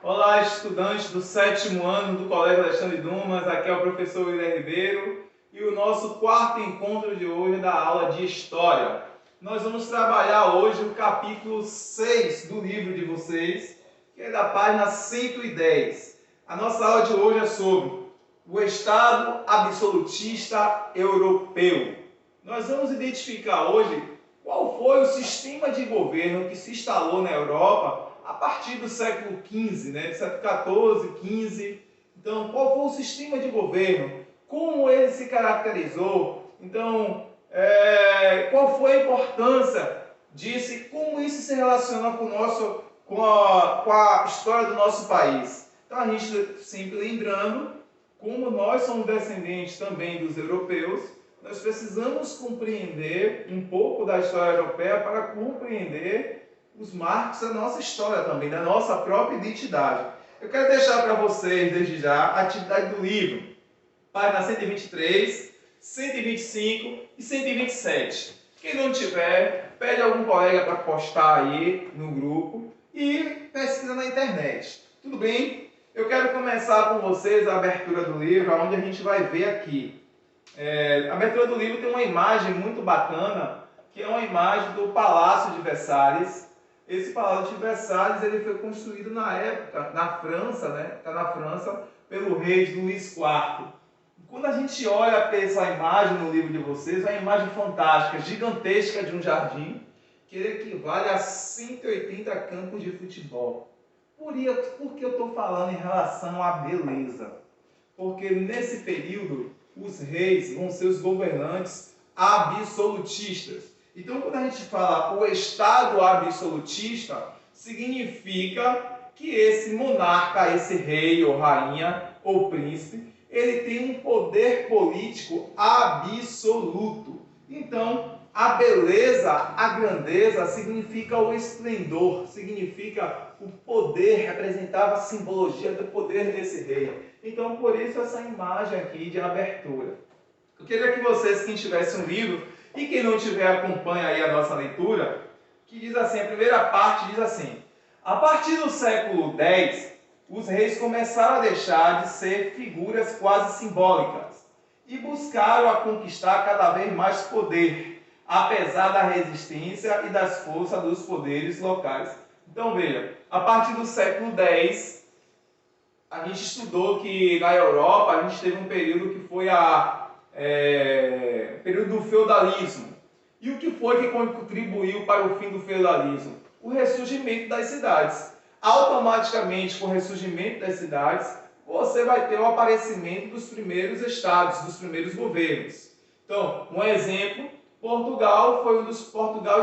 Olá, estudantes do 7º ano do Colégio Alexandre Dumas, aqui é o professor William Ribeiro e o nosso quarto encontro de hoje é da aula de História. Nós vamos trabalhar hoje o capítulo 6 do livro de vocês, que é da página 110. A nossa aula de hoje é sobre o Estado absolutista europeu. Nós vamos identificar hoje qual foi o sistema de governo que se instalou na Europa a partir do século XV, do século XIV, XV. Então, qual foi o sistema de governo? Como ele se caracterizou? Então, qual foi a importância disso e como isso se relaciona com a história do nosso país? Então, a gente sempre lembrando, como nós somos descendentes também dos europeus, nós precisamos compreender um pouco da história europeia para compreender os marcos da nossa história também, da nossa própria identidade. Eu quero deixar para vocês, desde já, a atividade do livro, página 123, 125 e 127. Quem não tiver, pede algum colega para postar aí no grupo e pesquisa na internet. Tudo bem? Eu quero começar com vocês a abertura do livro, onde a gente vai ver aqui. A abertura do livro tem uma imagem muito bacana, que é uma imagem do Palácio de Versalhes. Esse Palácio de Versalhes ele foi construído na época, na França, Está na França, pelo rei Luís IV. Quando a gente olha para essa imagem no livro de vocês, é uma imagem fantástica, gigantesca de um jardim, que equivale a 180 campos de futebol. Por que eu estou falando em relação à beleza? Porque nesse período, os reis vão ser os governantes absolutistas. Então, quando a gente fala o Estado absolutista, significa que esse monarca, esse rei ou rainha ou príncipe, ele tem um poder político absoluto. Então, a beleza, a grandeza, significa o esplendor, significa o poder, representava a simbologia do poder desse rei. Então, por isso essa imagem aqui de abertura. Eu queria que vocês, quem tivesse um livro, e quem não tiver, acompanha aí a nossa leitura, que diz assim, a primeira parte diz assim: a partir do século X, os reis começaram a deixar de ser figuras quase simbólicas e buscaram a conquistar cada vez mais poder, apesar da resistência e das forças dos poderes locais. Então veja, a partir do século X, a gente estudou que na Europa a gente teve um período que foi período do feudalismo. E o que foi que contribuiu para o fim do feudalismo? O ressurgimento das cidades. Automaticamente, com o ressurgimento das cidades, você vai ter o aparecimento dos primeiros estados, dos primeiros governos. Então, um exemplo, Portugal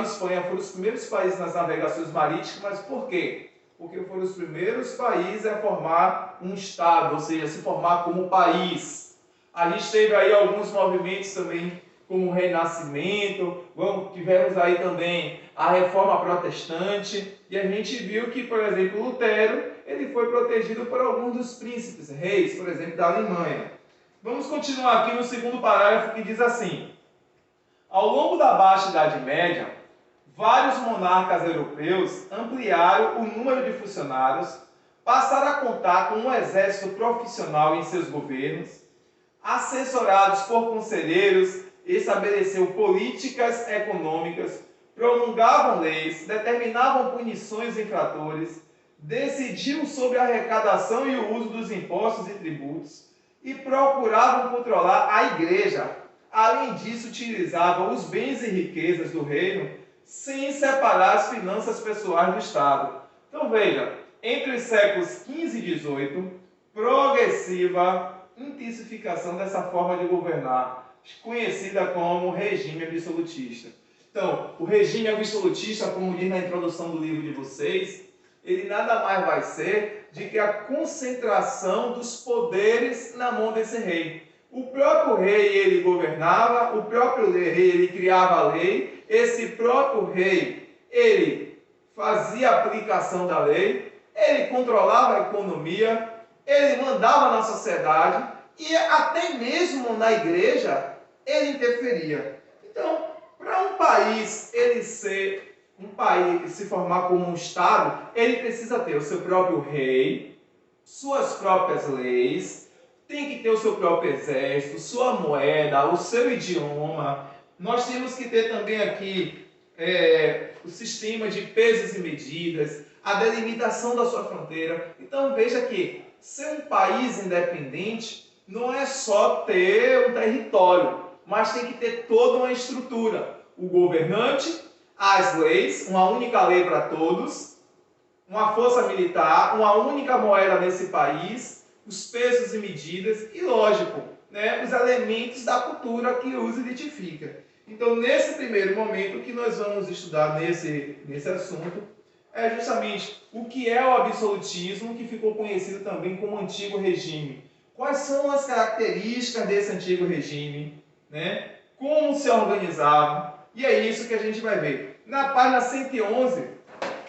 e Espanha foram os primeiros países nas navegações marítimas. Por quê? Porque foram os primeiros países a formar um estado, ou seja, se formar como país. A gente teve aí alguns movimentos também, como o Renascimento, tivemos aí também a Reforma Protestante, e a gente viu que, por exemplo, Lutero, ele foi protegido por alguns dos príncipes, reis, por exemplo, da Alemanha. Vamos continuar aqui no segundo parágrafo, que diz assim: ao longo da Baixa Idade Média, vários monarcas europeus ampliaram o número de funcionários, passaram a contar com um exército profissional em seus governos, assessorados por conselheiros, estabeleceram políticas econômicas, promulgavam leis, determinavam punições aos infratores, decidiam sobre a arrecadação e o uso dos impostos e tributos e procuravam controlar a igreja. Além disso, utilizavam os bens e riquezas do reino sem separar as finanças pessoais do Estado. Então veja, entre os séculos XV e XVIII, progressiva intensificação dessa forma de governar, conhecida como regime absolutista. Então, o regime absolutista, como diz na introdução do livro de vocês, ele nada mais vai ser de que a concentração dos poderes na mão desse rei. O próprio rei, ele governava, o próprio rei, ele criava a lei, esse próprio rei, ele fazia a aplicação da lei, ele controlava a economia, ele mandava na sociedade e até mesmo na igreja ele interferia. Então, para um país ele ser um país se formar como um Estado, ele precisa ter o seu próprio rei, suas próprias leis, tem que ter o seu próprio exército, sua moeda, o seu idioma. Nós temos que ter também aqui o sistema de pesos e medidas, a delimitação da sua fronteira. Então veja que ser um país independente não é só ter um território, mas tem que ter toda uma estrutura. O governante, as leis, uma única lei para todos, uma força militar, uma única moeda nesse país, os pesos e medidas e, lógico, né, os elementos da cultura que os identifica. Então, nesse primeiro momento, o que nós vamos estudar nesse assunto é justamente o que é o absolutismo, que ficou conhecido também como antigo regime. Quais são as características desse antigo regime, né? Como se organizava, e é isso que a gente vai ver. Na página 111,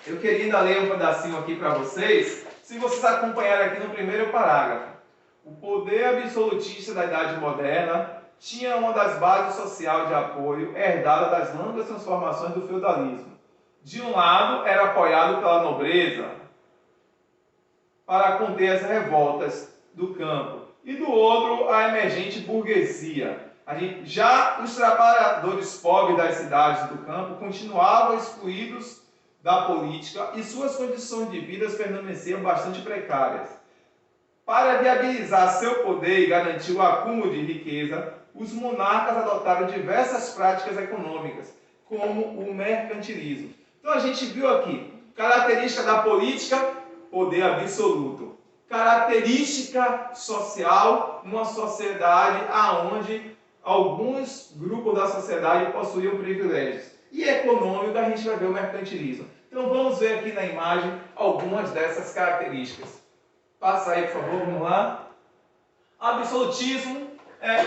eu queria ainda ler um pedacinho aqui para vocês, se vocês acompanharem aqui no primeiro parágrafo. O poder absolutista da Idade Moderna tinha uma das bases sociais de apoio herdada das longas transformações do feudalismo. De um lado, era apoiado pela nobreza para conter as revoltas do campo, e do outro, a emergente burguesia. Já os trabalhadores pobres das cidades do campo continuavam excluídos da política e suas condições de vida permaneciam bastante precárias. Para viabilizar seu poder e garantir o acúmulo de riqueza, os monarcas adotaram diversas práticas econômicas, como o mercantilismo. Então a gente viu aqui, característica da política, poder absoluto. Característica social, uma sociedade onde alguns grupos da sociedade possuíam privilégios. E econômico, a gente vai ver o mercantilismo. Então vamos ver aqui na imagem algumas dessas características. Passa aí, por favor, vamos lá. Absolutismo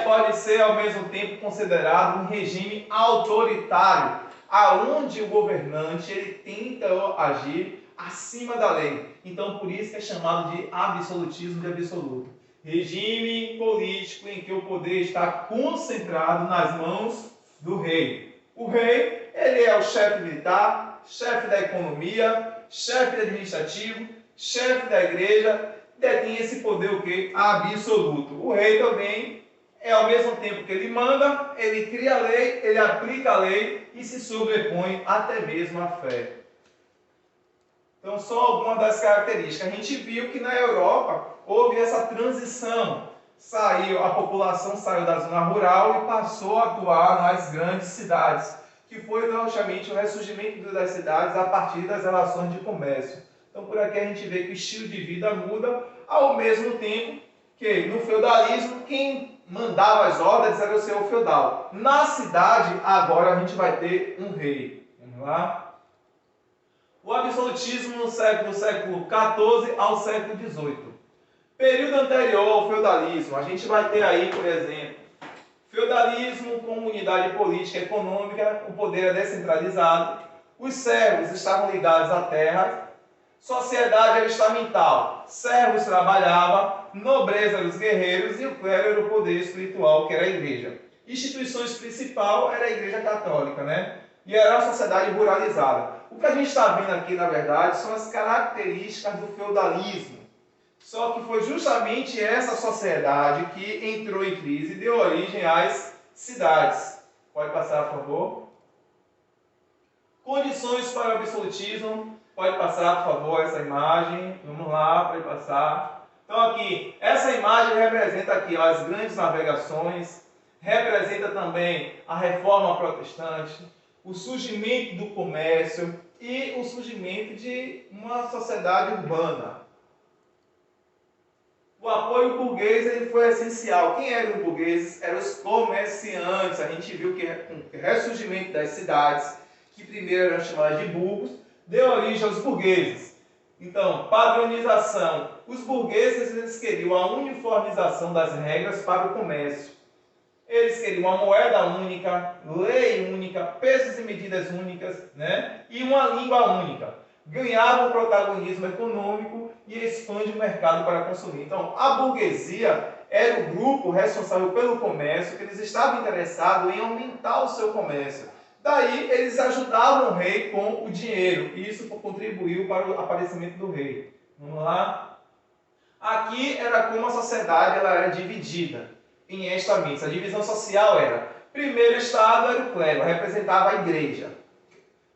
pode ser ao mesmo tempo considerado um regime autoritário, aonde o governante ele tenta agir acima da lei. Então por isso que é chamado de absolutismo de absoluto. Regime político em que o poder está concentrado nas mãos do rei. O rei, ele é o chefe militar, chefe da economia, chefe administrativo, chefe da igreja, detém esse poder o quê? Absoluto. O rei também é ao mesmo tempo que ele manda, ele cria a lei, ele aplica a lei e se sobrepõe até mesmo à fé. Então, só algumas das características. A gente viu que na Europa houve essa transição. A população saiu da zona rural e passou a atuar nas grandes cidades, que foi justamente o ressurgimento das cidades a partir das relações de comércio. Então, por aqui a gente vê que o estilo de vida muda, ao mesmo tempo que no feudalismo, quem mandava as ordens era o senhor feudal. Na cidade, agora a gente vai ter um rei. Vamos lá? O absolutismo no século XIV ao século XVIII. Período anterior ao feudalismo, a gente vai ter aí, por exemplo, feudalismo como unidade política e econômica, o poder é descentralizado, os servos estavam ligados à terra, sociedade era estamental, servos trabalhavam, nobreza eram os guerreiros e o clero era o poder espiritual, que era a igreja. Instituições principal era a igreja católica, né? E era uma sociedade ruralizada. O que a gente está vendo aqui, na verdade, são as características do feudalismo. Só que foi justamente essa sociedade que entrou em crise e deu origem às cidades. Pode passar, por favor. Condições para o absolutismo. Pode passar, por favor, essa imagem. Vamos lá, pode passar. Então aqui, essa imagem representa aqui as grandes navegações, representa também a reforma protestante, o surgimento do comércio e o surgimento de uma sociedade urbana. O apoio burguês ele foi essencial. Quem eram os burgueses? Eram os comerciantes. A gente viu que com o ressurgimento das cidades, que primeiro eram chamadas de burgos, deu origem aos burgueses. Então, padronização. Os burgueses eles queriam a uniformização das regras para o comércio. Eles queriam uma moeda única, lei única, pesos e medidas únicas, né? E uma língua única. Ganhavam protagonismo econômico e expande o mercado para consumir. Então, a burguesia era o grupo responsável pelo comércio, que eles estavam interessados em aumentar o seu comércio. Daí eles ajudavam o rei com o dinheiro, e isso contribuiu para o aparecimento do rei. Vamos lá? Aqui era como a sociedade ela era dividida em estamentos. A divisão social era: primeiro estado era o clero, representava a igreja.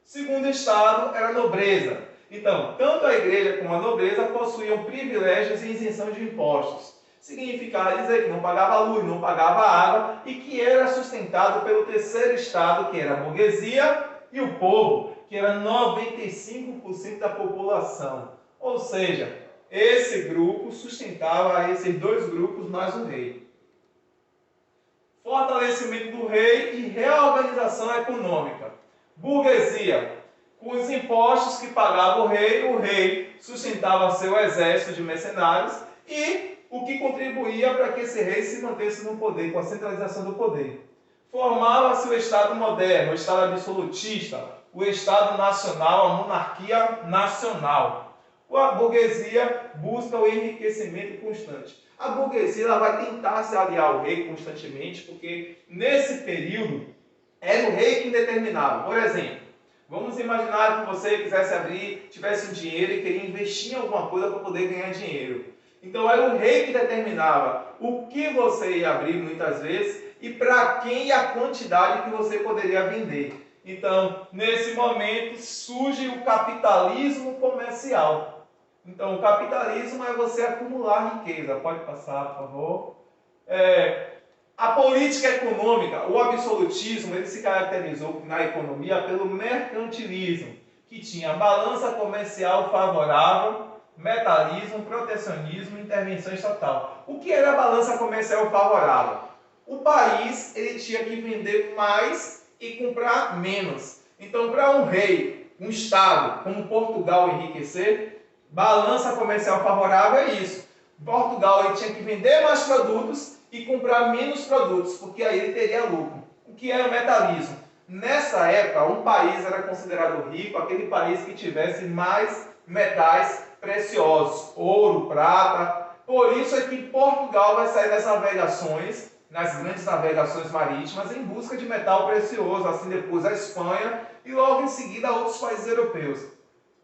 Segundo estado era a nobreza. Então, tanto a igreja como a nobreza possuíam privilégios e isenção de impostos. Significava dizer que não pagava luz, não pagava água e que era sustentado pelo terceiro estado, que era a burguesia, e o povo, que era 95% da população. Ou seja, esse grupo sustentava esses dois grupos mais o rei. Fortalecimento do rei e reorganização econômica. Burguesia. Com os impostos que pagava o rei sustentava seu exército de mercenários e o que contribuía para que esse rei se mantesse no poder, com a centralização do poder. Formava-se o Estado moderno, o Estado absolutista, o Estado nacional, a monarquia nacional. A burguesia busca o enriquecimento constante. A burguesia ela vai tentar se aliar ao rei constantemente, porque nesse período era o rei quem determinava. Por exemplo, vamos imaginar que você tivesse um dinheiro e queria investir em alguma coisa para poder ganhar dinheiro. Então era o rei que determinava o que você ia abrir muitas vezes e para quem e a quantidade que você poderia vender. Então, nesse momento surge o capitalismo comercial. Então, o capitalismo é você acumular riqueza. Pode passar, por favor. A política econômica, o absolutismo, ele se caracterizou na economia pelo mercantilismo, que tinha balança comercial favorável, metalismo, protecionismo e intervenção estatal. O que era a balança comercial favorável? O país ele tinha que vender mais e comprar menos. Então, para um rei, um estado como Portugal enriquecer, balança comercial favorável é isso. Portugal ele tinha que vender mais produtos e comprar menos produtos, porque aí ele teria lucro. O que era o metalismo? Nessa época, um país era considerado rico, aquele país que tivesse mais metais preciosos, ouro, prata. Por isso é que Portugal vai sair das navegações, nas grandes navegações marítimas, em busca de metal precioso, assim depois a Espanha e logo em seguida outros países europeus.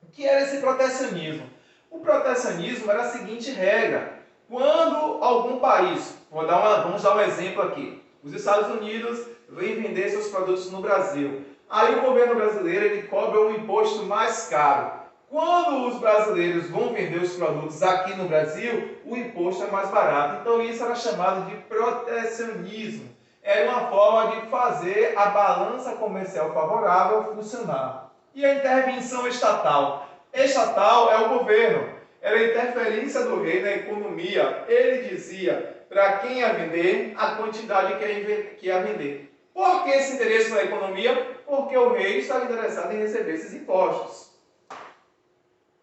O que era esse protecionismo? O protecionismo era a seguinte regra: quando algum país, vamos dar um exemplo aqui, os Estados Unidos vêm vender seus produtos no Brasil, aí o governo brasileiro ele cobra um imposto mais caro. Quando os brasileiros vão vender os produtos aqui no Brasil, o imposto é mais barato. Então isso era chamado de protecionismo. Era uma forma de fazer a balança comercial favorável funcionar. E a intervenção estatal? Estatal é o governo. Era a interferência do rei na economia. Ele dizia para quem ia vender a quantidade que ia vender. Por que esse interesse na economia? Porque o rei estava interessado em receber esses impostos.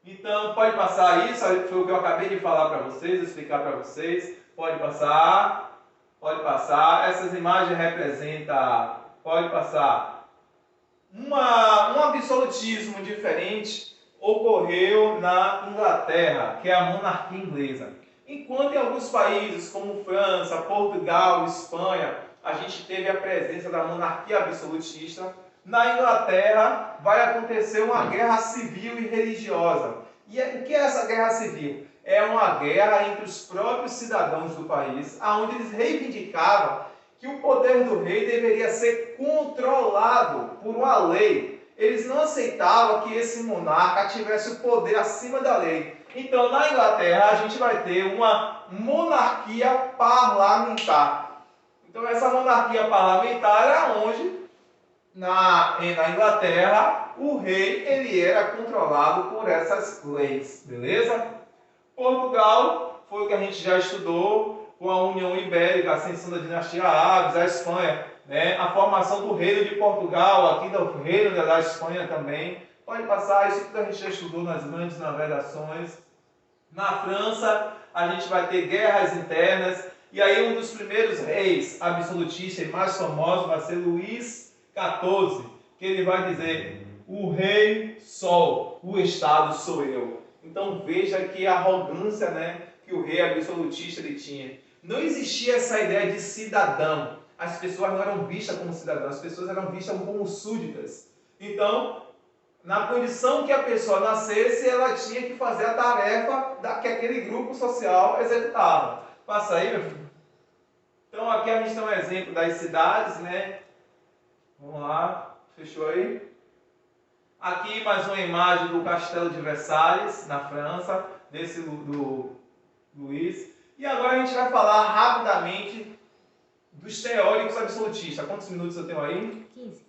Então, pode passar isso, foi o que eu acabei de falar para vocês, explicar para vocês. Pode passar, pode passar. Essas imagens representam, pode passar. Um absolutismo diferente ocorreu na Inglaterra, que é a monarquia inglesa. Enquanto em alguns países, como França, Portugal, Espanha, a gente teve a presença da monarquia absolutista, na Inglaterra vai acontecer uma guerra civil e religiosa. E o que é essa guerra civil? É uma guerra entre os próprios cidadãos do país, onde eles reivindicavam que o poder do rei deveria ser controlado por uma lei. Eles não aceitavam que esse monarca tivesse o poder acima da lei. Então, na Inglaterra, a gente vai ter uma monarquia parlamentar. Então, essa monarquia parlamentar é onde na Inglaterra, o rei ele era controlado por essas leis, beleza? Portugal foi o que a gente já estudou com a União Ibérica, a ascensão da dinastia Árabes, a Espanha, né? A formação do reino de Portugal, aqui do reino da Espanha também. Pode passar, isso que a gente já estudou nas grandes navegações. Na França, a gente vai ter guerras internas, e aí um dos primeiros reis absolutistas e mais famosos vai ser Luís XIV, que ele vai dizer: o rei sou, o Estado sou eu. Então veja que arrogância, né, que o rei absolutista ele tinha. Não existia essa ideia de cidadão. as pessoas não eram vistas como cidadãs, as pessoas eram vistas como súditas. Então, na condição que a pessoa nascesse, ela tinha que fazer a tarefa que aquele grupo social executava. Passa aí, meu filho. Então, aqui a gente tem um exemplo das cidades, né? Vamos lá, fechou aí? Aqui mais uma imagem do Castelo de Versalhes, na França, desse do Luiz. E agora a gente vai falar rapidamente dos teóricos absolutistas. Quantos minutos eu tenho aí? 15.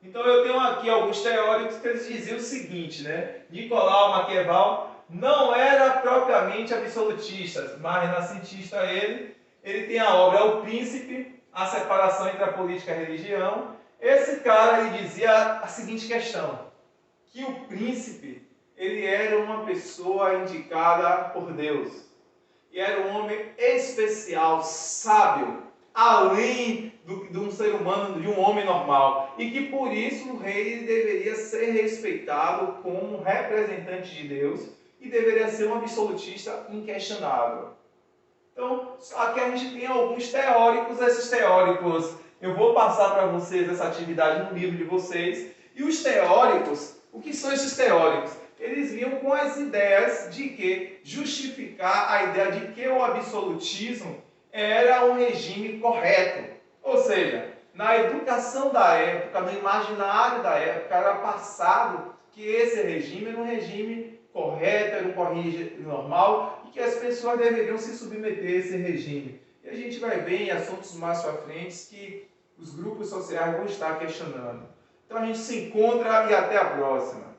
Então eu tenho aqui alguns teóricos que eles diziam o seguinte, né? Nicolau Maquiavel não era propriamente absolutista, mas renascentista ele tem a obra O Príncipe, a separação entre a política e a religião. Esse cara ele dizia a seguinte questão, que o príncipe ele era uma pessoa indicada por Deus. E era um homem especial, sábio, além de um ser humano, de um homem normal. E que por isso o rei deveria ser respeitado como um representante de Deus e deveria ser um absolutista inquestionável. Então, aqui a gente tem alguns teóricos, esses teóricos, eu vou passar para vocês essa atividade no livro de vocês. E os teóricos, o que são esses teóricos? Eles vinham com as ideias de que justificar a ideia de que o absolutismo era um regime correto. Ou seja, na educação da época, no imaginário da época, era passado que esse regime era um regime correto, era um regime normal e que as pessoas deveriam se submeter a esse regime. E a gente vai ver em assuntos mais para frente que os grupos sociais vão estar questionando. Então a gente se encontra e até a próxima.